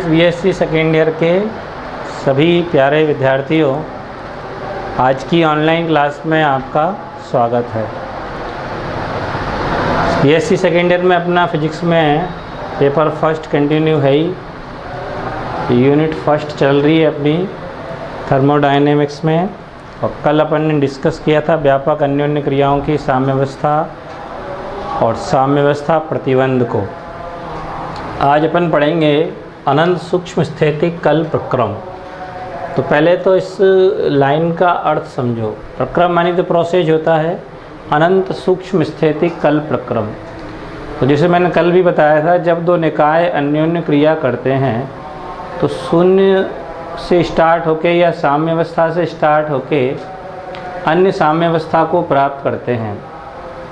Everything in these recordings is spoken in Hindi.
बीएससी सेकेंड ईयर के सभी प्यारे विद्यार्थियों, आज की ऑनलाइन क्लास में आपका स्वागत है। बीएससी सेकेंड ईयर में अपना फिजिक्स में पेपर फर्स्ट कंटिन्यू है ही, यूनिट फर्स्ट चल रही है अपनी थर्मोडायनेमिक्स में। और कल अपन ने डिस्कस किया था व्यापक अन्योन्य क्रियाओं की साम्यावस्था और साम्यावस्था प्रतिबंध को। आज अपन पढ़ेंगे अनंत सूक्ष्म स्थितिक कल प्रक्रम। तो पहले तो इस लाइन का अर्थ समझो। प्रक्रम मानी तो प्रोसेस होता है, अनंत सूक्ष्म स्थितिक कल प्रक्रम। तो जैसे मैंने कल भी बताया था, जब दो निकाय अन्योन्य क्रिया करते हैं तो शून्य से स्टार्ट होके या साम्यावस्था से स्टार्ट होके अन्य साम्यावस्था को प्राप्त करते हैं।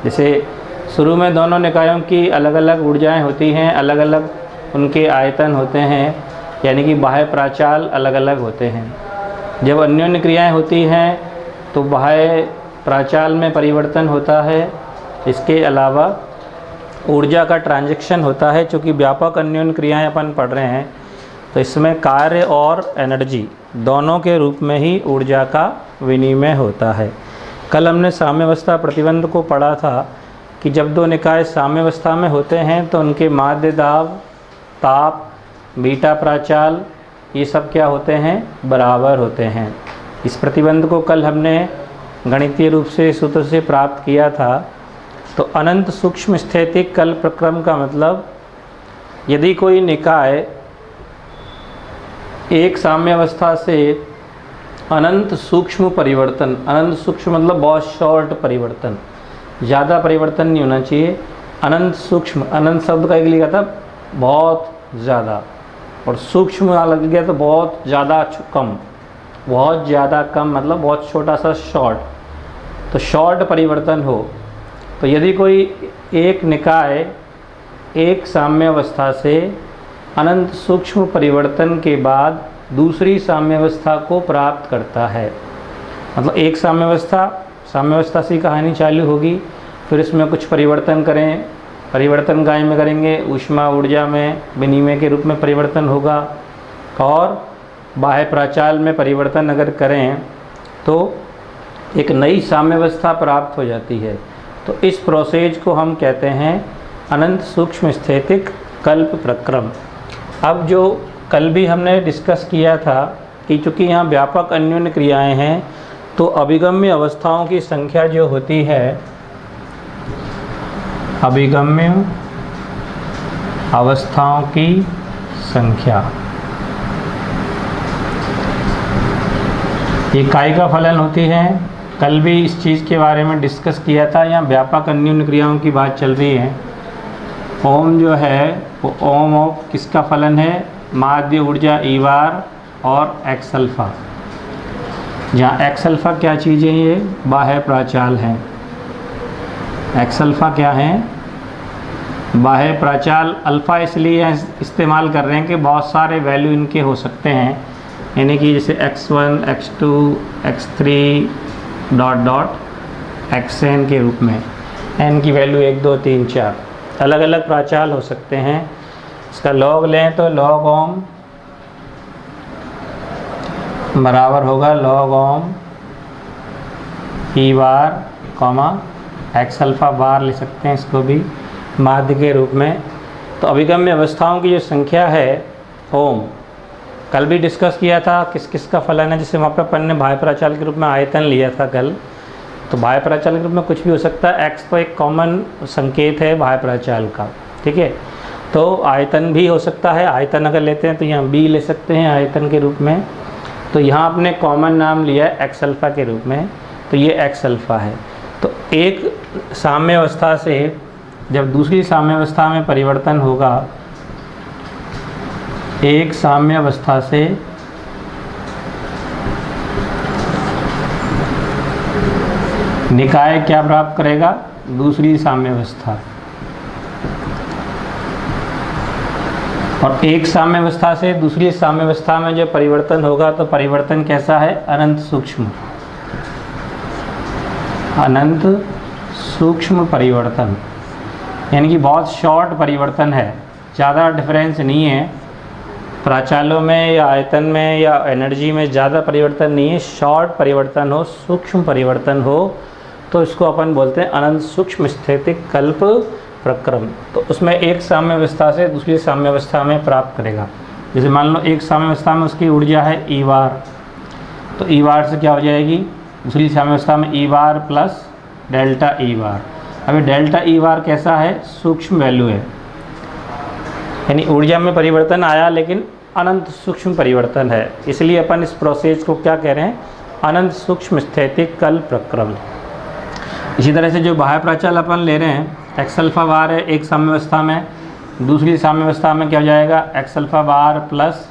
जैसे शुरू में दोनों निकायों की अलग अलग ऊर्जाएं होती हैं, अलग अलग उनके आयतन होते हैं, यानी कि बाह्य प्राचाल अलग अलग होते हैं। जब अन्योन्य क्रियाएं होती हैं तो बाह्य प्राचाल में परिवर्तन होता है। इसके अलावा ऊर्जा का ट्रांजैक्शन होता है। चूँकि व्यापक अन्योन्य क्रियाएं अपन पढ़ रहे हैं तो इसमें कार्य और एनर्जी दोनों के रूप में ही ऊर्जा का विनिमय होता है। कल हमने साम्यावस्था प्रतिबंध को पढ़ा था कि जब दो निकाय साम्यावस्था में होते हैं तो उनके माध्य दाब, ताप, बीटा प्राचाल ये सब क्या होते हैं, बराबर होते हैं। इस प्रतिबंध को कल हमने गणितीय रूप से सूत्र से प्राप्त किया था। तो अनंत सूक्ष्म स्थितिक कल प्रक्रम का मतलब, यदि कोई निकाय एक साम्यावस्था से अनंत सूक्ष्म परिवर्तन, अनंत सूक्ष्म मतलब बहुत शॉर्ट परिवर्तन, ज़्यादा परिवर्तन नहीं होना चाहिए, अनंत सूक्ष्म, अनंत शब्द का एक लिखा था बहुत ज़्यादा, और सूक्ष्म लग गया तो बहुत ज़्यादा कम, बहुत ज़्यादा कम मतलब बहुत छोटा सा शॉर्ट। तो शॉर्ट परिवर्तन हो, तो यदि कोई एक निकाय एक साम्यावस्था से अनंत सूक्ष्म परिवर्तन के बाद दूसरी साम्यावस्था को प्राप्त करता है, मतलब एक साम्यावस्था से कहानी चालू होगी, फिर इसमें कुछ परिवर्तन करें, परिवर्तन काय में करेंगे, ऊष्मा ऊर्जा में विनिमय के रूप में परिवर्तन होगा, और बाह्य प्राचाल में परिवर्तन अगर करें तो एक नई साम्यावस्था प्राप्त हो जाती है। तो इस प्रोसेस को हम कहते हैं अनंत सूक्ष्म स्थितिक कल्प प्रक्रम। अब जो कल भी हमने डिस्कस किया था कि चूँकि यहाँ व्यापक अन्योन्य क्रियाएं हैं तो अभिगम्य अवस्थाओं की संख्या जो होती है, अभिगम्य अवस्थाओं की संख्या, इकाई का फलन होती है। कल भी इस चीज़ के बारे में डिस्कस किया था। यहाँ व्यापक अन्योन्य क्रियाओं की बात चल रही है। ओम जो है वो ओम ऑफ किसका फलन है, माध्य ऊर्जा ई बार और एक्स अल्फा। जहाँ एक्स अल्फा क्या चीज़ है, ये बाह्य प्राचाल हैं। एक्स अल्फा क्या है, बाह्य प्राचाल। अल्फ़ा इसलिए इस्तेमाल कर रहे हैं कि बहुत सारे वैल्यू इनके हो सकते हैं, यानी कि जैसे x1, x2, x3 dot dot xn के रूप में, n की वैल्यू 1, 2, 3, 4 अलग अलग प्राचाल हो सकते हैं। इसका लॉग लें तो लॉग ओम बराबर होगा log ohm E bar comma x alpha बार, ले सकते हैं इसको भी माध्य के रूप में। तो अभिगम्य अवस्थाओं की जो संख्या है ओम, कल भी डिस्कस किया था किस किस का फलन है। जैसे वहाँ पर अपन ने बाह्य प्राचाल के रूप में आयतन लिया था कल, तो बाह्य प्राचाल के रूप में कुछ भी हो सकता है। एक्स तो एक कॉमन संकेत है बाह्य प्राचाल का, ठीक है। तो आयतन भी हो सकता है, आयतन अगर लेते हैं तो यहाँ बी ले सकते हैं आयतन के रूप में। तो यहाँ आपने कॉमन नाम लिया है एक्स अल्फ़ा के रूप में, तो ये एक्स अल्फ़ा है। तो एक साम्यावस्था से जब दूसरी साम्यावस्था में परिवर्तन होगा, एक साम्यावस्था से निकाय क्या प्राप्त करेगा, दूसरी साम्यावस्था। और एक साम्यावस्था से दूसरी साम्यावस्था में जब परिवर्तन होगा तो परिवर्तन कैसा है, अनंत सूक्ष्म, अनंत सूक्ष्म परिवर्तन, यानी कि बहुत शॉर्ट परिवर्तन है, ज़्यादा डिफरेंस नहीं है। प्राचालों में या आयतन में या एनर्जी में ज़्यादा परिवर्तन नहीं है, शॉर्ट परिवर्तन हो, सूक्ष्म परिवर्तन हो, तो इसको अपन बोलते हैं अनंत सूक्ष्म स्थितिक कल्प प्रक्रम। तो उसमें एक साम्यावस्था से दूसरी साम्यावस्था में प्राप्त करेगा। जैसे मान लो एक साम्यावस्था में उसकी ऊर्जा है ई बार, तो ई बार से क्या हो जाएगी, दूसरी साम्यावस्था में ई बार प्लस डेल्टा ई बार। अभी डेल्टा ई बार कैसा है, सूक्ष्म वैल्यू है, यानी ऊर्जा में परिवर्तन आया लेकिन अनंत सूक्ष्म परिवर्तन है, इसलिए अपन इस प्रोसेस को क्या कह रहे हैं, अनंत सूक्ष्म स्थितिक कल्प प्रक्रम। इसी तरह से जो बाह्य प्राचाल अपन ले रहे हैं, एक्स अल्फा बार है एक साम्यावस्था में, दूसरी साम्यावस्था में क्या हो जाएगा, एक्स अल्फा बार प्लस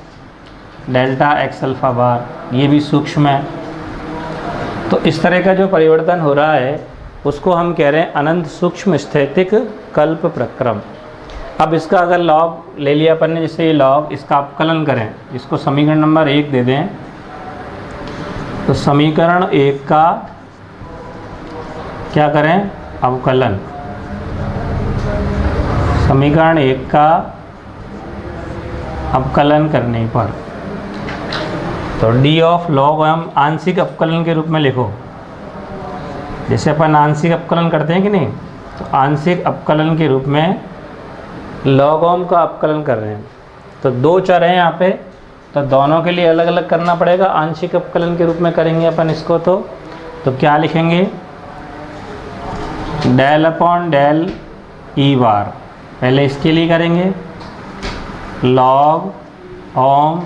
डेल्टा एक्स अल्फा बार, ये भी सूक्ष्म है। तो इस तरह का जो परिवर्तन हो रहा है उसको हम कह रहे हैं अनंत सूक्ष्म स्थितिक कल्प प्रक्रम। अब इसका अगर लॉग ले लिया अपन ने, जैसे ये लॉग, इसका अवकलन करें, इसको समीकरण नंबर 1 दे दें, तो समीकरण 1 का क्या करें, अवकलन। समीकरण 1 का अवकलन करने पर तो डी ऑफ लॉग हम आंशिक अवकलन के रूप में लिखो, जैसे अपन आंशिक अवकलन करते हैं कि नहीं, तो आंशिक अवकलन के रूप में लॉग ओम का अवकलन कर रहे हैं। तो दो चर हैं यहाँ पे, तो दोनों के लिए अलग अलग करना पड़ेगा। आंशिक अवकलन के रूप में करेंगे अपन इसको, तो क्या लिखेंगे, del upon del E bar, पहले इसके लिए करेंगे log ohm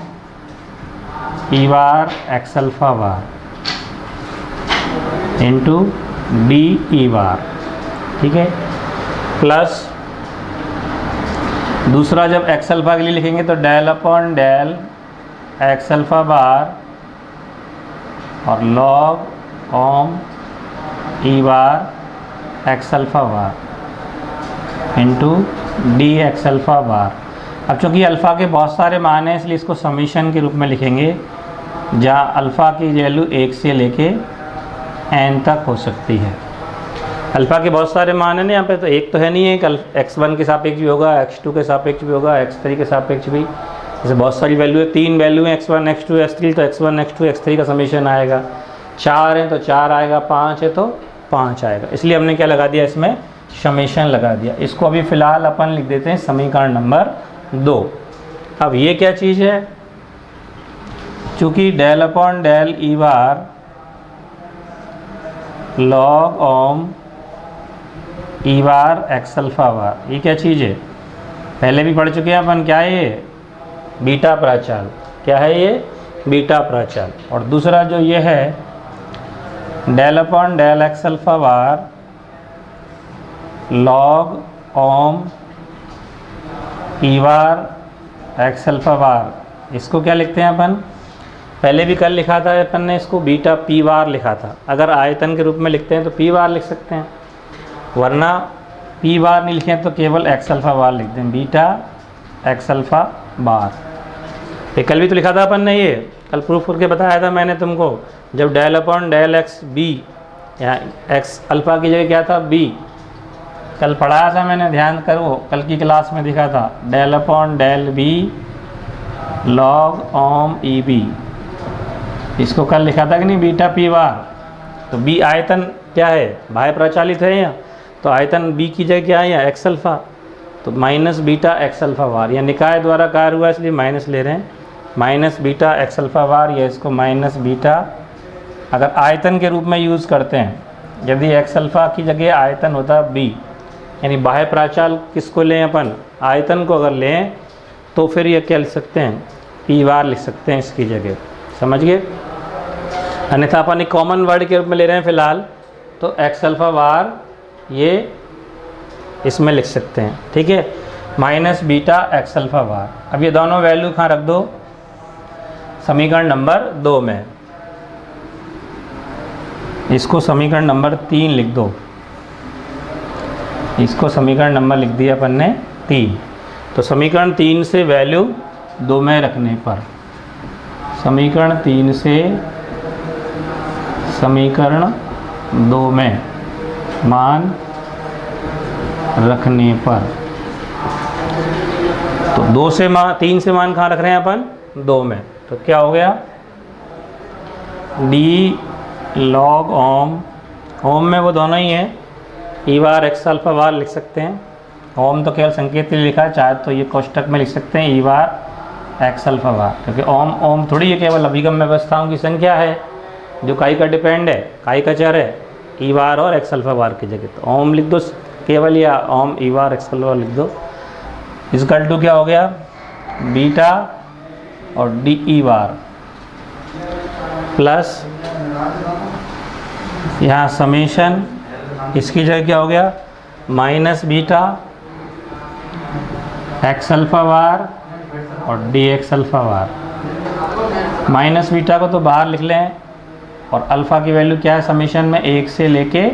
E bar x alpha bar into D E bar, ठीक है, प्लस दूसरा जब एक्स अल्फा के लिए लिखेंगे तो del upon del x alpha bar और log ohm E bar x alpha bar into D x alpha bar. अब चूँकि अल्फ़ा के बहुत सारे मान हैं इसलिए इसको समीशन के रूप में लिखेंगे, जहाँ अल्फ़ा की वैल्यू 1 से लेके n तक हो सकती है। अल्फ़ा के बहुत सारे मान हैं ना यहाँ पे, तो एक तो है नहीं है, x1 के सापेक्ष भी होगा, x2 के सापेक्ष भी होगा, x3 के सापेक्ष भी, जैसे बहुत सारी वैल्यू है, 3 वैल्यू है x1 x2 x3, तो x1 x2 x3 का समीशन आएगा, 4 है तो 4 आएगा, 5 है तो 5 आएगा, इसलिए हमने क्या लगा दिया, इसमें समीशन लगा दिया। इसको अभी फ़िलहाल अपन लिख देते हैं समीकरण नंबर 2। अब ये क्या चीज़ है, चूँकि डेल अपॉन डेल ई बार log ohm E bar x alpha बार, ये क्या चीज़ है, पहले भी पढ़ चुके हैं अपन, क्या है ये, बीटा प्राचाल, क्या है ये, बीटा प्राचाल। और दूसरा जो ये है del upon del x alpha bar log ohm E bar x alpha bar, इसको क्या लिखते हैं अपन, पहले भी कल लिखा था अपन ने, इसको बीटा पी बार लिखा था। अगर आयतन के रूप में लिखते हैं तो पी बार लिख सकते हैं, वरना पी बार नहीं लिखें तो केवल एक्स अल्फा बार लिख दें, बीटा एक्स अल्फा बार। ये कल भी तो लिखा था अपन ने, ये कल प्रूफ करके बताया था मैंने तुमको, जब del upon del X B, यहाँ एक्स अल्फ़ा की जगह क्या था, बी, कल पढ़ाया था मैंने, ध्यान करो, कल की क्लास में दिखा था, del upon del B log ohm E B, इसको कल लिखा था कि नहीं, बीटा पी बार। तो बी आयतन क्या है, बाह्य प्रचालित है यहाँ, तो आयतन बी की जगह क्या है यहाँ, एक्स अल्फ़ा, तो माइनस बीटा एक्स अल्फ़ा बार, या निकाय द्वारा कार्य हुआ इसलिए माइनस ले रहे हैं, माइनस बीटा एक्स अल्फ़ा बार, या इसको माइनस बीटा, अगर आयतन के रूप में यूज़ करते हैं, यदि एक्स अल्फ़ा की जगह आयतन होता बी, यानी बाह्य प्राचाल किसको लें अपन, आयतन को अगर लें, तो फिर ये क्या लिख सकते हैं, पी बार लिख सकते हैं इसकी जगह, समझ गए। अन्यथा अपन एक कॉमन वर्ड के रूप में ले रहे हैं फ़िलहाल, तो एक्स अल्फ़ा बार ये इसमें लिख सकते हैं, ठीक है, माइनस बीटा एक्स अल्फ़ा बार। अब ये दोनों वैल्यू कहाँ रख दो, समीकरण नंबर 2 में, इसको समीकरण नंबर 3 लिख दो, इसको समीकरण नंबर लिख दिया अपन ने 3। तो समीकरण 3 से वैल्यू 2 में रखने पर, समीकरण 3 से समीकरण 2 में मान रखने पर तो 3 से मान कहाँ रख रहे हैं अपन? 2 में। तो क्या हो गया? डी लॉग ओम, ओम में वो दोनों ही हैं, ई बार एक्स अल्फा बार लिख सकते हैं। ओम तो केवल संकेत के लिए लिखा है, चाहे तो ये कोष्टक में लिख सकते हैं ई बार एक्स अल्फा बार, क्योंकि ओम ओम थोड़ी ये केवल अभिगम व्यवस्थाओं की संख्या है जो काई का डिपेंड है, काई का चर है, ई बार और एक्स अल्फा बार की जगह। तो ओम लिख दो केवल, या ओम ई बार एक्स अल्फा बार लिख दो। इसकल टू क्या हो गया? बीटा और डी ई बार प्लस यहाँ समेशन, इसकी जगह क्या हो गया? Minus beta x alpha bar और D x alpha bar. Minus beta को तो बाहर लिख लें, और अल्फ़ा की वैल्यू क्या है समेशन में? 1 से लेके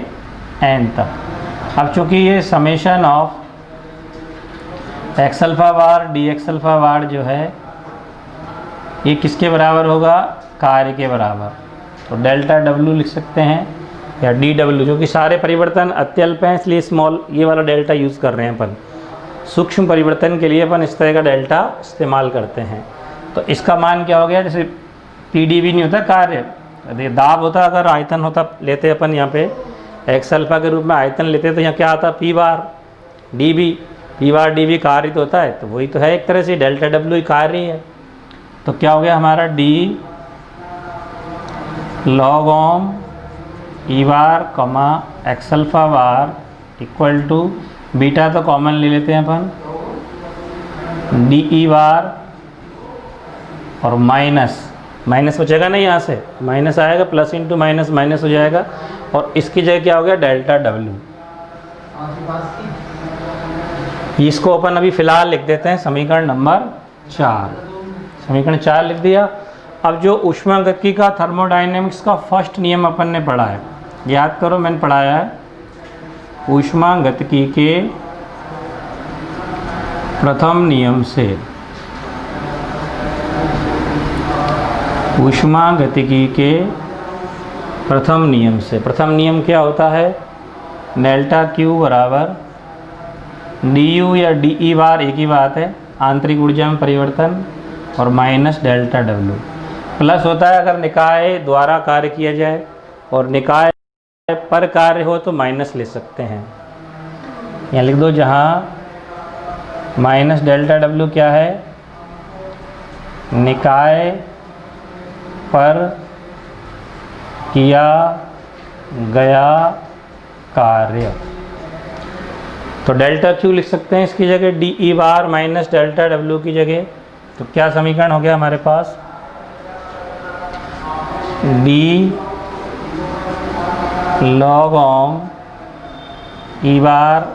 एन तक। अब चूँकि ये summation of x alpha bar D x alpha बार जो है ये किसके बराबर होगा? कार्य के बराबर। तो डेल्टा डब्ल्यू लिख सकते हैं, या डी डब्ल्यू, जो कि सारे परिवर्तन अत्यल्प हैं इसलिए स्मॉल ये वाला डेल्टा यूज़ कर रहे हैं अपन। सूक्ष्म परिवर्तन के लिए अपन इस तरह का डेल्टा इस्तेमाल करते हैं। तो इसका मान क्या हो गया? जैसे पी डी भी नहीं होता कार्य, दाब होता, अगर आयतन होता लेते अपन यहाँ पे एक्स अल्फा के रूप में आयतन लेते तो यहाँ क्या आता? P bar D B. P bar D B कार्य तो होता है, तो वही तो है एक तरह से, डेल्टा डब्ल्यू ही कार्य है। तो क्या हो गया हमारा? D log ohm E bar comma X alpha bar equal to, beta तो कॉमन ले लेते हैं अपन, डी ई बार और माइनस बचेगा ना, यहाँ से माइनस आएगा, प्लस इंटू माइनस माइनस हो जाएगा, और इसकी जगह क्या हो गया? Delta W. इसको अपन अभी फ़िलहाल लिख देते हैं समीकरण नंबर 4। समीकरण 4 लिख दिया। अब जो ऊष्मागतिकी का थर्मोडायनेमिक्स का फर्स्ट नियम अपन ने पढ़ा है, याद करो मैंने पढ़ाया है, ऊष्मागतिकी के प्रथम नियम से, ऊष्मागतिकी के प्रथम नियम से। प्रथम नियम क्या होता है? डेल्टा क्यू बराबर डी यू या डी ई बार एक ही बात है, आंतरिक ऊर्जा में परिवर्तन, और माइनस डेल्टा डब्ल्यू। प्लस होता है अगर निकाय द्वारा कार्य किया जाए, और निकाय पर कार्य हो तो माइनस ले सकते हैं। यहाँ लिख दो, जहाँ माइनस डेल्टा डब्ल्यू क्या है? निकाय पर किया गया कार्य। तो डेल्टा क्यू लिख सकते हैं इसकी जगह, D E bar minus delta W की जगह। तो क्या समीकरण हो गया हमारे पास? D log ohm E bar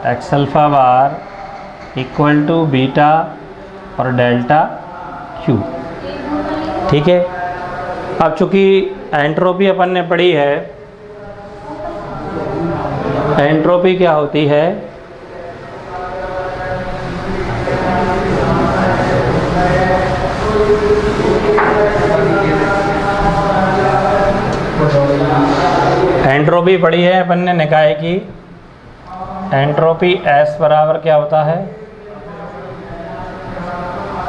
x alpha bar equal to beta और डेल्टा क्यू। ठीक है। अब चूँकि एंट्रोपी अपन ने पढ़ी है, एंट्रोपी क्या होती है? एंट्रोपी पढ़ी है अपन ने निकाय की। एंट्रोपी एस बराबर क्या होता है?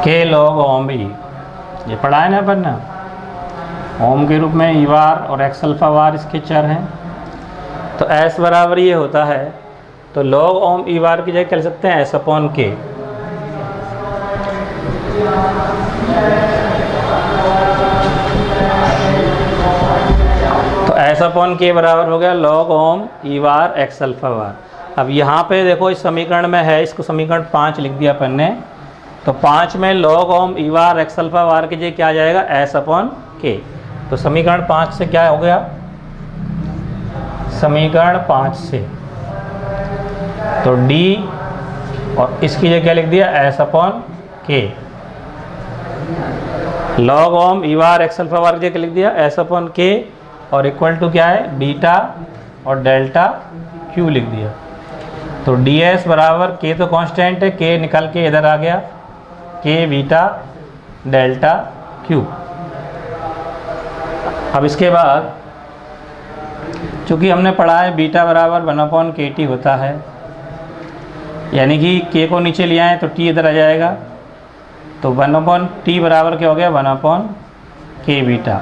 के लॉग ओम ई। ये पढ़ा है ना अपन ने, ओम के रूप में ई बार और एक्स अल्फा बार इसके चर हैं। तो एस बराबर ये होता है, तो लॉग ओम ई बार की जगह कह सकते हैं एस अपॉन के। तो एस अपॉन के बराबर हो गया log ohm E bar x alpha bar. अब यहाँ पे देखो इस समीकरण में है, इसको समीकरण 5 लिख दिया अपन ने। तो 5 में log ohm E bar x alpha बार की जगह क्या आ जाएगा? एस अपॉन के। तो समीकरण 5 से क्या हो गया? समीकरण 5 से तो डी और इसकी जगह क्या लिख दिया? एस अपॉन के। Log ohm E bar x alpha बार की जगह लिख दिया एस अपॉन के, और इक्वल टू क्या है? बीटा और डेल्टा क्यू लिख दिया। तो डी एस बराबर के तो कांस्टेंट है, के निकल के इधर आ गया, के बीटा डेल्टा क्यू। अब इसके बाद चूँकि हमने पढ़ा है बीटा बराबर 1/kt होता है, यानी कि k को नीचे ले आए तो t इधर आ जाएगा, तो 1/t बराबर क्या हो गया 1/k बीटा,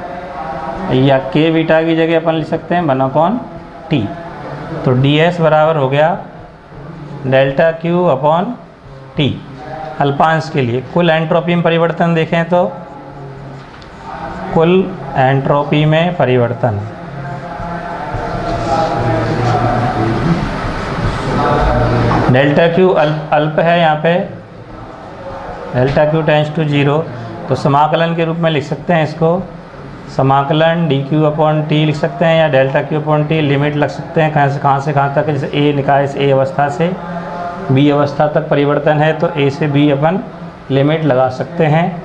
या k बीटा की जगह अपन लिख सकते हैं 1/t। तो ds बराबर हो गया डेल्टा क्यू अपॉन टी अल्पांश के लिए। कुल एंट्रोपी में परिवर्तन देखें तो कुल एंट्रोपी में परिवर्तन डेल्टा क्यू अल्प है, यहाँ पे डेल्टा क्यू टेंड्स टू 0, तो समाकलन के रूप में लिख सकते हैं इसको, समाकलन डी क्यू अपॉन टी लिख सकते हैं, या delta Q upon T limit लग सकते हैं कहाँ से कहाँ तक, जैसे ए निकाय से ए अवस्था से बी अवस्था तक परिवर्तन है तो ए से बी अपन लिमिट लगा सकते हैं।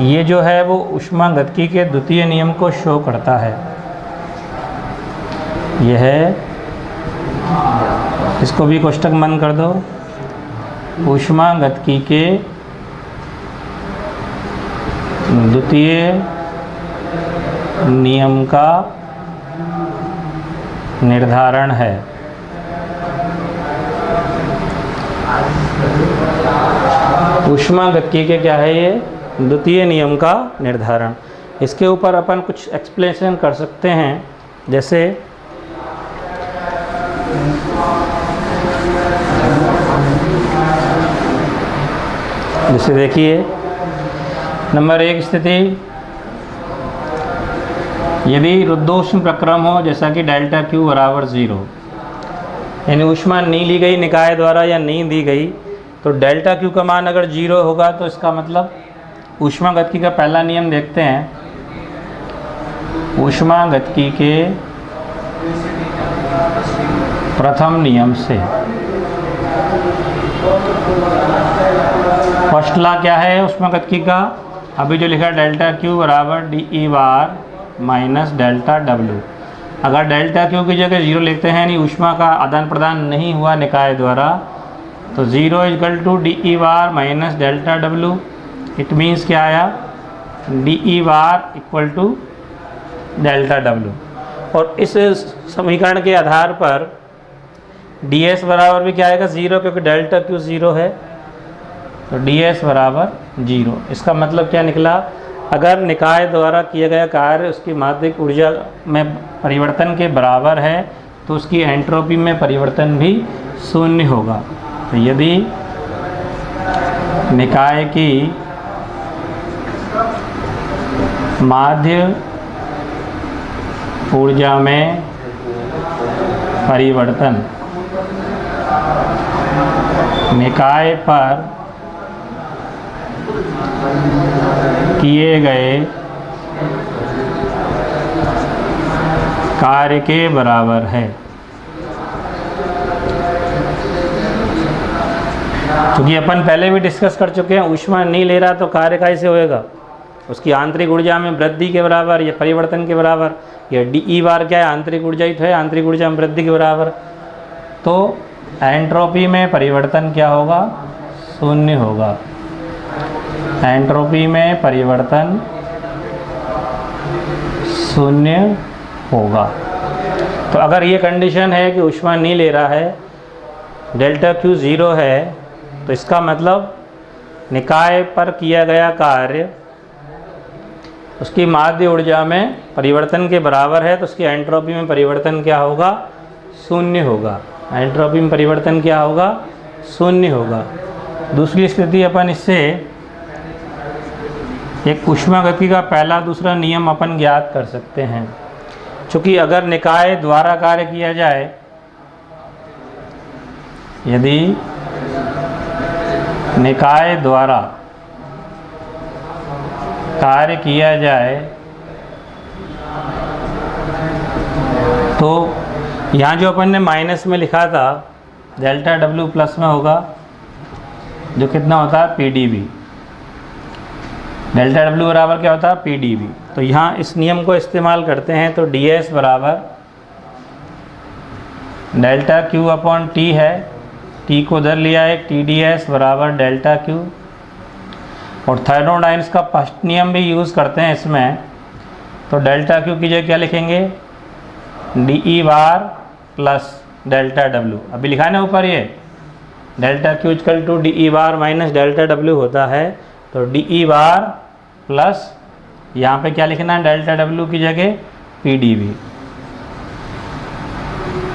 ये जो है वो ऊष्मागतिकी के द्वितीय नियम को शो करता है। यह है, इसको भी कोष्टक बंद कर दो, ऊष्मागतिकी के द्वितीय नियम का निर्धारण है। ऊष्मागतिकी के क्या है ये द्वितीय नियम का निर्धारण। इसके ऊपर अपन कुछ एक्सप्लेनेशन कर सकते हैं, जैसे देखिए नंबर 1 स्थिति, यदि रुद्धोष्म प्रक्रम हो जैसा कि डेल्टा क्यू बराबर 0, यानी ऊष्मा नहीं ली गई निकाय द्वारा या नहीं दी गई, तो डेल्टा क्यू का मान अगर 0 होगा तो इसका मतलब ऊष्मागतिकी का पहला नियम देखते हैं। ऊष्मागतिकी के प्रथम नियम से फर्स्ट लॉ क्या है ऊष्मागतिकी का, अभी जो लिखा है डेल्टा क्यू बराबर D E bar minus delta W. अगर डेल्टा क्यू की जगह 0 लिखते हैं, यानी ऊष्मा का आदान प्रदान नहीं हुआ निकाय द्वारा, तो 0 equal to D E bar minus delta W. It means क्या आया, D E bar equal to delta W. और इस समीकरण के आधार पर डी एस बराबर भी क्या आएगा 0, क्योंकि डेल्टा क्यू 0 है, तो डी एस बराबर 0। इसका मतलब क्या निकला, अगर निकाय द्वारा किया गया कार्य उसकी माध्यिक ऊर्जा में परिवर्तन के बराबर है तो उसकी एंट्रोपी में परिवर्तन भी शून्य होगा। तो यदि निकाय की माध्य ऊर्जा में परिवर्तन निकाय पर किए गए कार्य के बराबर है, क्योंकि अपन पहले भी डिस्कस कर चुके हैं, ऊष्मा नहीं ले रहा तो कार्य कैसे होएगा, उसकी आंतरिक ऊर्जा में वृद्धि के बराबर या परिवर्तन के बराबर। या डी ई बार क्या है, आंतरिक ऊर्जा ही तो है, आंतरिक ऊर्जा में वृद्धि के बराबर। तो एंट्रोपी में परिवर्तन क्या होगा, शून्य होगा। एंट्रोपी में परिवर्तन शून्य होगा। तो अगर ये कंडीशन है कि ऊष्मा नहीं ले रहा है, डेल्टा क्यू 0 है, तो इसका मतलब निकाय पर किया गया कार्य उसकी माध्य ऊर्जा में परिवर्तन के बराबर है, तो उसकी एंट्रोपी में परिवर्तन क्या होगा, शून्य होगा। एंट्रोपी में परिवर्तन क्या होगा, शून्य होगा। दूसरी स्थिति अपन इससे एक ऊष्मागतिकी का पहला दूसरा नियम अपन ज्ञात कर सकते हैं। चूँकि अगर निकाय द्वारा कार्य किया जाए, यदि निकाय द्वारा कार्य किया जाए तो यहाँ जो अपन ने माइनस में लिखा था डेल्टा डब्ल्यू प्लस में होगा, जो कितना होता है PdV। डेल्टा डब्ल्यू बराबर क्या होता है PdV। तो यहाँ इस नियम को इस्तेमाल करते हैं तो ds बराबर डेल्टा क्यू अपॉन टी है, टी को उधर लिया है, TdS बराबर डेल्टा क्यू। और थर्मोडायनेमिक्स का फर्स्ट नियम भी यूज़ करते हैं इसमें, तो डेल्टा क्यू की जगह क्या लिखेंगे, D E bar plus delta W. अभी लिखा है ना ऊपर ये, delta Q equal to D E bar minus delta W होता है। तो डी ई बार प्लस यहाँ पे क्या लिखना है, डेल्टा डब्ल्यू की जगह पी डी वी।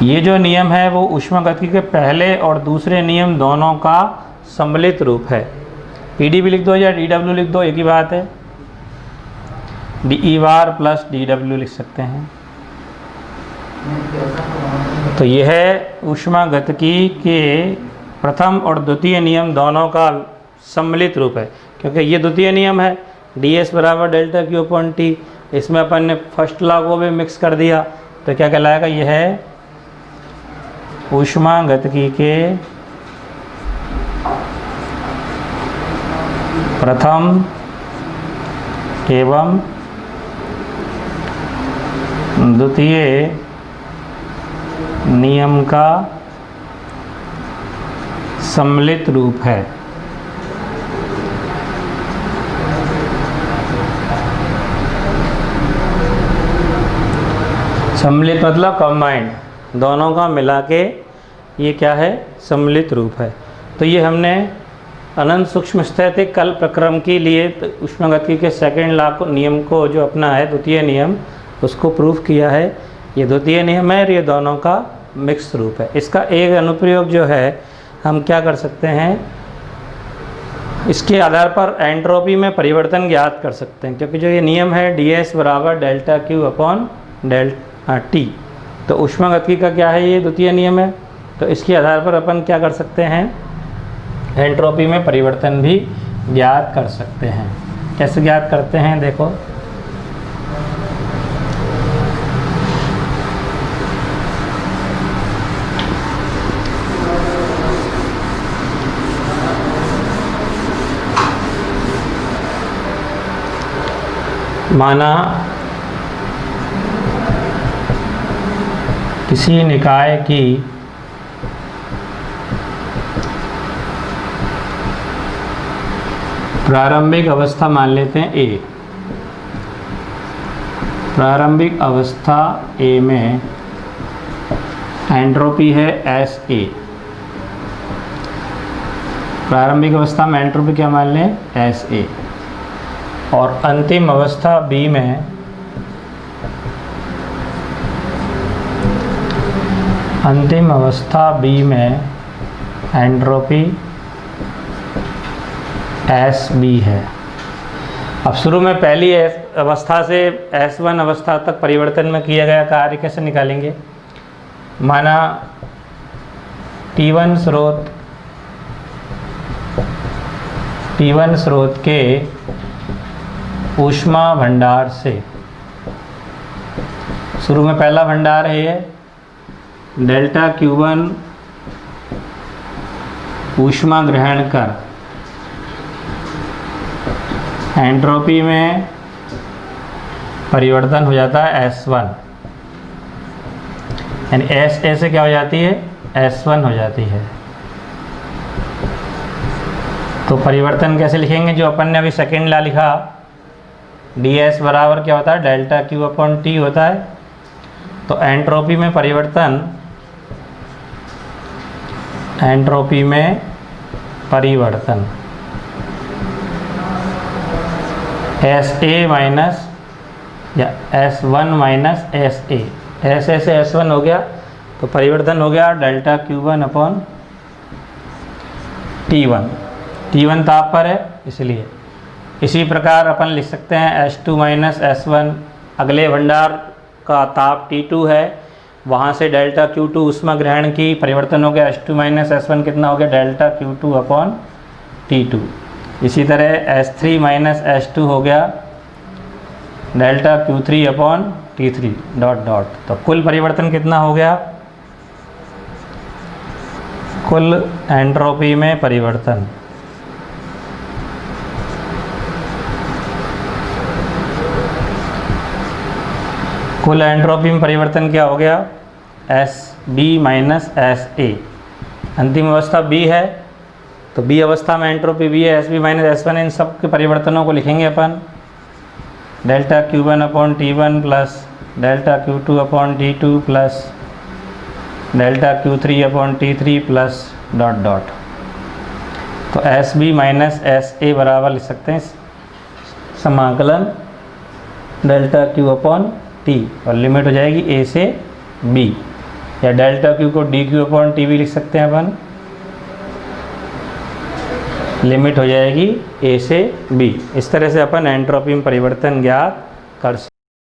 ये जो नियम है वो ऊष्मागतिकी के पहले और दूसरे नियम दोनों का सम्मिलित रूप है। पी डी वी लिख दो या डी डब्ल्यू लिख दो, एक ही बात है। D E bar plus D W लिख सकते हैं। तो यह है ऊष्मागतिकी के प्रथम और द्वितीय नियम दोनों का सम्मिलित रूप है, क्योंकि ये द्वितीय नियम है डी एस बराबर डेल्टा क्यू अपॉन टी। इसमें अपन ने फर्स्ट लॉ को भी मिक्स कर दिया, तो क्या कहलाएगा, यह है ऊष्मागतिकी के प्रथम एवं द्वितीय नियम का सम्मिलित रूप है। सम्मिलित मतलब कंबाइंड, दोनों का मिला के ये क्या है, सम्मिलित रूप है। तो ये हमने अनंत सूक्ष्म स्थैतिक कल प्रक्रम के लिए ऊष्मागतिकी के सेकंड लॉ को नियम को जो अपना है द्वितीय नियम, उसको प्रूव किया है। ये द्वितीय नियम है और ये दोनों का मिक्स रूप है। इसका एक अनुप्रयोग जो है हम क्या कर सकते हैं, इसके आधार पर एंट्रोपी में परिवर्तन ज्ञात कर सकते हैं, क्योंकि जो ये नियम है डी एस बराबर delta Q upon delta T, तो ऊष्मागतिकी का क्या है, ये द्वितीय नियम है। तो इसके आधार पर अपन क्या कर सकते हैं, एंट्रोपी में परिवर्तन भी ज्ञात कर सकते हैं। कैसे ज्ञात करते हैं, देखो माना किसी निकाय की प्रारंभिक अवस्था मान लेते हैं ए। प्रारंभिक अवस्था ए में एंट्रोपी है एस ए। प्रारंभिक अवस्था में एंट्रोपी क्या मान लें, एस ए। और अंतिम अवस्था बी में एंट्रोपी एस बी है। अब शुरू में पहली अवस्था से S1 अवस्था तक परिवर्तन में किया गया कार्य कैसे निकालेंगे। माना T1 स्रोत के ऊष्मा भंडार से, शुरू में पहला भंडार है डेल्टा Q1 ऊष्मा ग्रहण कर एंट्रोपी में परिवर्तन हो जाता है S1, यानी एस ए से क्या हो जाती है, S1 हो जाती है। तो परिवर्तन कैसे लिखेंगे, जो अपन ने अभी सेकेंड लॉ लिखा, डी एस बराबर क्या होता है, डेल्टा क्यू अपॉन टी होता है। तो एंट्रोपी में परिवर्तन एस ए माइनस या S1 minus S A, S A से S1 हो गया, तो परिवर्तन हो गया डेल्टा Q1 अपॉन T1 ताप पर है इसलिए। इसी प्रकार अपन लिख सकते हैं S2 माइनस S1, अगले भंडार का ताप T2 है, वहाँ से डेल्टा Q2 ऊष्मा ग्रहण की, परिवर्तन हो गया S2 माइनस S1 कितना हो गया, डेल्टा Q2 अपॉन T2। इसी तरह S3 माइनस S2 हो गया delta Q3 upon T3 dot dot. तो कुल परिवर्तन कितना हो गया, कुल एंट्रोपी में परिवर्तन क्या हो गया, S B minus S A. अंतिम अवस्था बी है, तो बी अवस्था में एंट्रोपी बी है, एस बी माइनस S1। इन सब के परिवर्तनों को लिखेंगे अपन, delta Q1 upon T1 plus delta Q2 upon T2 plus delta Q3 upon T3 plus dot dot. तो S B minus S A बराबर लिख सकते हैं समाकलन डेल्टा क्यू अपॉन टी, और लिमिट हो जाएगी ए से बी, या डेल्टा क्यू को डी क्यू अपॉन टी भी लिख सकते हैं अपन, लिमिट हो जाएगी ए से बी। इस तरह से अपन एंट्रोपी में परिवर्तन ज्ञात कर सकते हैं।